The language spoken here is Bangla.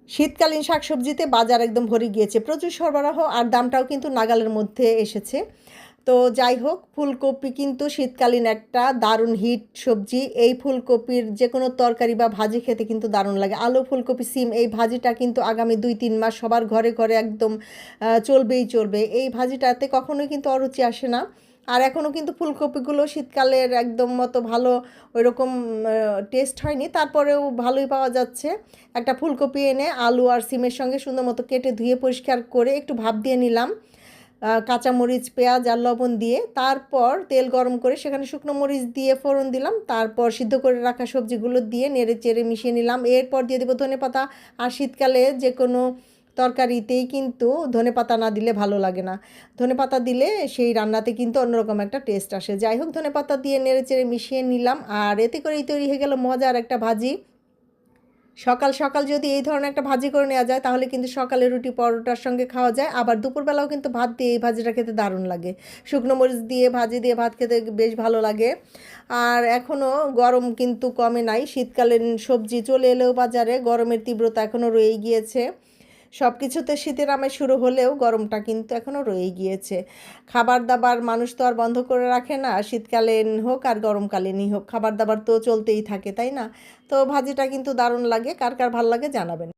শীতকালীন শাকসবজিতে বাজার একদম ভরে গিয়েছে, প্রচুর সরবরাহ আর দামটাও কিন্তু নাগালের মধ্যে এসেছে। তো যাই হোক, ফুলকপি কিন্তু শীতকালীন একটা দারুণ হিট সবজি। এই ফুলকপির যে কোনো তরকারি বা ভাজি খেতে কিন্তু দারুণ লাগে। আলু ফুলকপি সিম এই ভাজিটা কিন্তু আগামী 2-3 মাস সবার ঘরে ঘরে একদম চলবেই চলবে। এই ভাজিটাতে কখনোই কিন্তু অরুচি আসে না। আর এখনও কিন্তু ফুলকপিগুলো শীতকালের একদম মতো ভালো ওইরকম টেস্ট হয়নি, তারপরেও ভালোই পাওয়া যাচ্ছে। একটা ফুলকপি এনে আলু আর সিমের সঙ্গে সুন্দর মতো কেটে ধুয়ে পরিষ্কার করে একটু ভাপ দিয়ে নিলাম, কাঁচামরিচ পেঁয়াজ আর লবণ দিয়ে। তারপর তেল গরম করে সেখানে শুকনো মরিচ দিয়ে ফোড়ন দিলাম, তারপর সিদ্ধ করে রাখা সবজিগুলো দিয়ে নেড়ে চেড়ে মিশিয়ে নিলাম। এরপর দিয়ে দেবো ধনেপাতা। আর শীতকালে যে কোনো তরকারিতেই কিন্তু ধনেপাতা না দিলে ভালো লাগে না। ধনেপাতা দিলে সেই রান্নাতে কিন্তু অন্যরকম একটা টেস্ট আসে। যাই হোক, ধনেপাতা দিয়ে নেড়ে চেড়ে মিশিয়ে নিলাম, আর এতে করেই তৈরি হয়ে গেল মজার একটা ভাজি। সকাল সকাল যদি এই ধরনের একটা ভাজি করে নেওয়া যায় তাহলে কিন্তু সকালে রুটি পরোটার সঙ্গে খাওয়া যায়, আবার দুপুরবেলাও কিন্তু ভাত দিয়ে এই ভাজিটা খেতে দারুণ লাগে। শুকনো মরিচ দিয়ে ভাজি দিয়ে ভাত খেতে বেশ ভালো লাগে। আর এখনও গরম কিন্তু কমে নাই, শীতকালীন সবজি চলে এলেও বাজারে গরমের তীব্রতা এখনও রয়েই গিয়েছে। সব কিছুতে শীতের আমেজ শুরু হলেও গরমটা কিন্তু এখনও রয়েই গিয়েছে। খাবার দাবার মানুষ তো আর বন্ধ করে রাখে না, শীতকালীন হোক আর গরমকালীনই হোক খাবার দাবার তো চলতেই থাকে, তাই না? তো ভাজিটা কিন্তু দারুণ লাগে, কার কার ভাল লাগে জানাবেন।